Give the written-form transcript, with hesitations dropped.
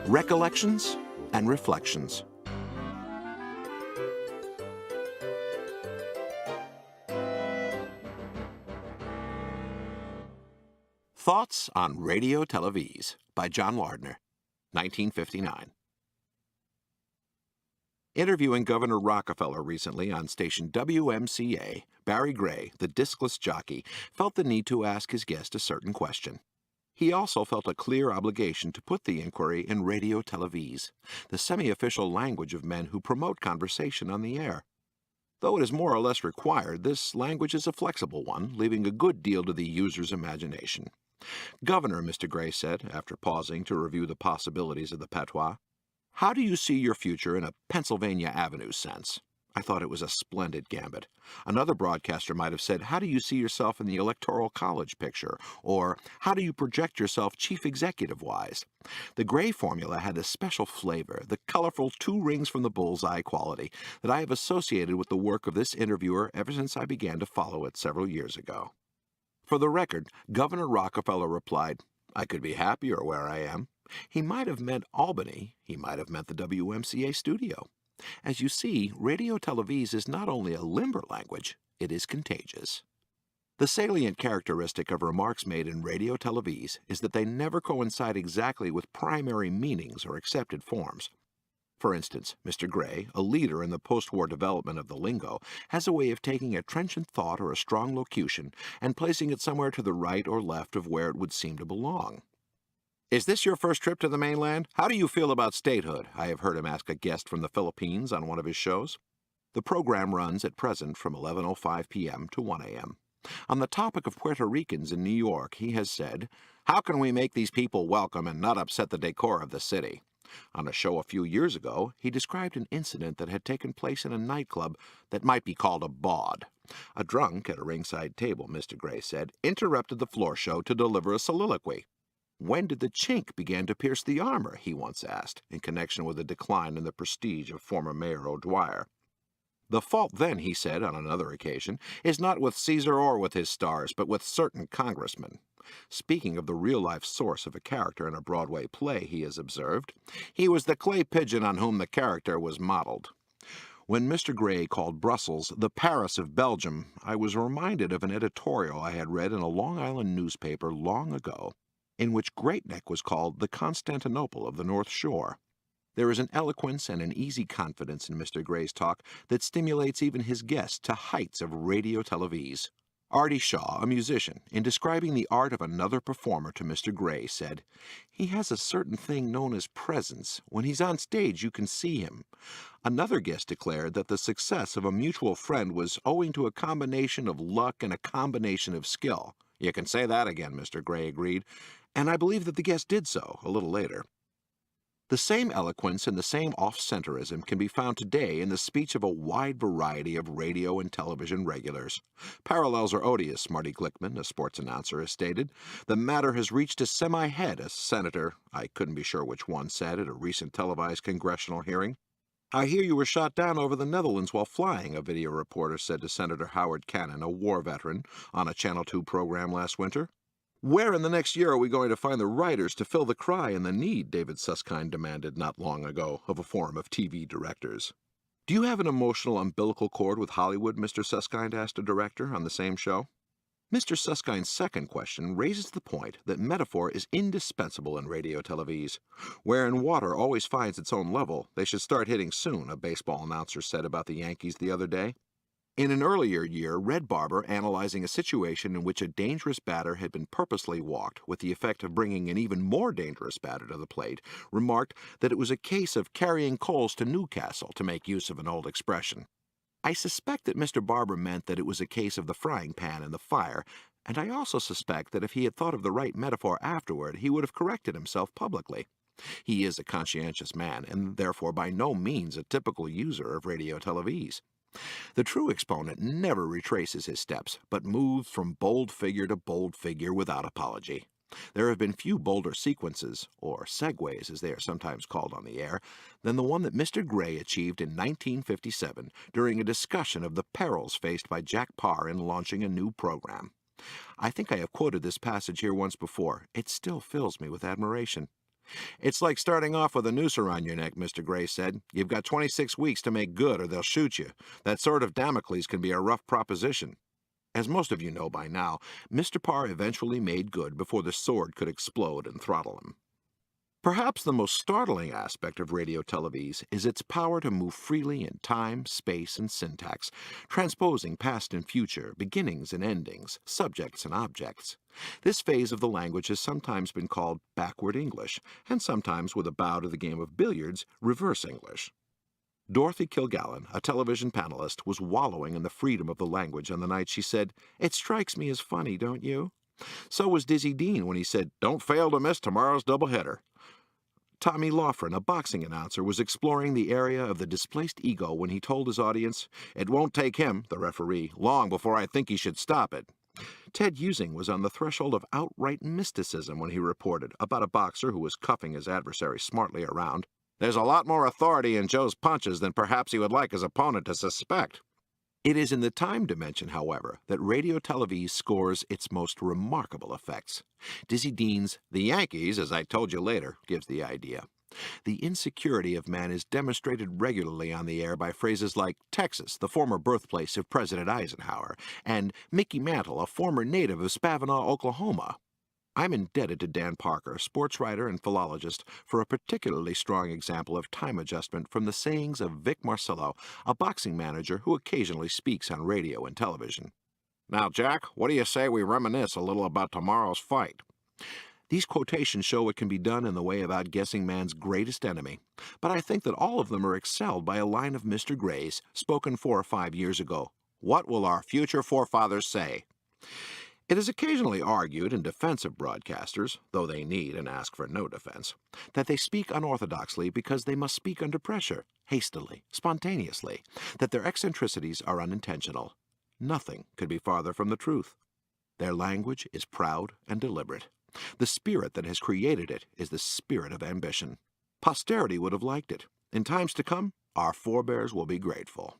Recollections and Reflections. Thoughts on Radio-Televese by John Lardner, 1959. Interviewing Governor Rockefeller recently on station WMCA, Barry Gray, the discless jockey, felt the need to ask his guest a certain question. He also felt a clear obligation to put the inquiry in Radio-Televese, the semi-official language of men who promote conversation on the air. Though it is more or less required, this language is a flexible one, leaving a good deal to the user's imagination. "Governor," Mr. Gray said, after pausing to review the possibilities of the patois, "how do you see your future in a Pennsylvania Avenue sense?" I thought it was a splendid gambit. Another broadcaster might have said, "How do you see yourself in the Electoral College picture?" Or, "How do you project yourself chief executive-wise?" The Gray formula had a special flavor, the colorful two rings from the bullseye quality, that I have associated with the work of this interviewer ever since I began to follow it several years ago. For the record, Governor Rockefeller replied, "I could be happier where I am." He might have meant Albany. He might have meant the WMCA studio. As you see, Radio-Televese is not only a limber language, it is contagious. The salient characteristic of remarks made in Radio-Televese is that they never coincide exactly with primary meanings or accepted forms. For instance, Mr. Gray, a leader in the post-war development of the lingo, has a way of taking a trenchant thought or a strong locution and placing it somewhere to the right or left of where it would seem to belong. "Is this your first trip to the mainland? How do you feel about statehood?" I have heard him ask a guest from the Philippines on one of his shows. The program runs at present from 11:05 p.m. to 1 a.m. On the topic of Puerto Ricans in New York, he has said, "How can we make these people welcome and not upset the decor of the city?" On a show a few years ago, he described an incident that had taken place in a nightclub that might be called a bawd. A drunk at a ringside table, Mr. Gray said, interrupted the floor show to deliver a soliloquy. "When did the chink begin to pierce the armor?" he once asked, in connection with a decline in the prestige of former Mayor O'Dwyer. "The fault then," he said on another occasion, "is not with Caesar or with his stars, but with certain congressmen." Speaking of the real-life source of a character in a Broadway play, he has observed, "He was the clay pigeon on whom the character was modeled." When Mr. Gray called Brussels the Paris of Belgium, I was reminded of an editorial I had read in a Long Island newspaper long ago, in which Great Neck was called the Constantinople of the North Shore. There is an eloquence and an easy confidence in Mr. Gray's talk that stimulates even his guests to heights of Radio-Televese. Artie Shaw, a musician, in describing the art of another performer to Mr. Gray, said, "He has a certain thing known as presence. When he's on stage, you can see him." Another guest declared that the success of a mutual friend was owing to a combination of luck and a combination of skill. "You can say that again," Mr. Gray agreed, and I believe that the guest did so a little later. The same eloquence and the same off-centerism can be found today in the speech of a wide variety of radio and television regulars. "Parallels are odious," Marty Glickman, a sports announcer, has stated. "The matter has reached a semi-head," a senator, I couldn't be sure which one, said at a recent televised congressional hearing. "I hear you were shot down over the Netherlands while flying," a video reporter said to Senator Howard Cannon, a war veteran, on a Channel 2 program last winter. "Where in the next year are we going to find the writers to fill the cry and the need?" David Susskind demanded not long ago of a forum of TV directors. "Do you have an emotional umbilical cord with Hollywood?" Mr. Susskind asked a director on the same show. Mr. Susskind's second question raises the point that metaphor is indispensable in Radio-Televese. "Wherein water always finds its own level, they should start hitting soon," a baseball announcer said about the Yankees the other day. In an earlier year, Red Barber, analyzing a situation in which a dangerous batter had been purposely walked with the effect of bringing an even more dangerous batter to the plate, remarked that it was a case of carrying coals to Newcastle, to make use of an old expression. I suspect that Mr. Barber meant that it was a case of the frying pan and the fire, and I also suspect that if he had thought of the right metaphor afterward, he would have corrected himself publicly. He is a conscientious man, and therefore by no means a typical user of Radio-Televese. The true exponent never retraces his steps, but moves from bold figure to bold figure without apology. There have been few bolder sequences, or segues as they are sometimes called on the air, than the one that Mr. Gray achieved in 1957 during a discussion of the perils faced by Jack Paar in launching a new program. I think I have quoted this passage here once before. It still fills me with admiration. It's like starting off with a noose around your neck, Mr. Gray said. You've got 26 weeks to make good or they'll shoot you. That sword of Damocles can be a rough proposition. As most of you know by now, Mr. Parr eventually made good before the sword could explode and throttle him. Perhaps the most startling aspect of Radio-Televese is its power to move freely in time, space, and syntax, transposing past and future, beginnings and endings, subjects and objects. This phase of the language has sometimes been called backward English, and sometimes, with a bow to the game of billiards, reverse English. Dorothy Kilgallen, a television panelist, was wallowing in the freedom of the language on the night she said, "It strikes me as funny, don't you?" So was Dizzy Dean when he said, "Don't fail to miss tomorrow's doubleheader." Tommy Loughran, a boxing announcer, was exploring the area of the displaced ego when he told his audience, "It won't take him, the referee, long before I think he should stop it." Ted Using was on the threshold of outright mysticism when he reported about a boxer who was cuffing his adversary smartly around, "There's a lot more authority in Joe's punches than perhaps he would like his opponent to suspect." It is in the time dimension, however, that Radio-Televese scores its most remarkable effects. Dizzy Dean's "The Yankees, as I told you later," gives the idea. The insecurity of man is demonstrated regularly on the air by phrases like Texas, the former birthplace of President Eisenhower, and Mickey Mantle, a former native of Spavinaw, Oklahoma. I'm indebted to Dan Parker, sports writer and philologist, for a particularly strong example of time adjustment from the sayings of Vic Marcello, a boxing manager who occasionally speaks on radio and television. "Now, Jack, what do you say we reminisce a little about tomorrow's fight?" These quotations show what can be done in the way of outguessing man's greatest enemy, but I think that all of them are excelled by a line of Mr. Gray's, spoken 4 or 5 years ago. "What will our future forefathers say?" It is occasionally argued in defense of broadcasters, though they need and ask for no defense, that they speak unorthodoxly because they must speak under pressure, hastily, spontaneously, that their eccentricities are unintentional. Nothing could be farther from the truth. Their language is proud and deliberate. The spirit that has created it is the spirit of ambition. Posterity would have liked it. In times to come, our forebears will be grateful.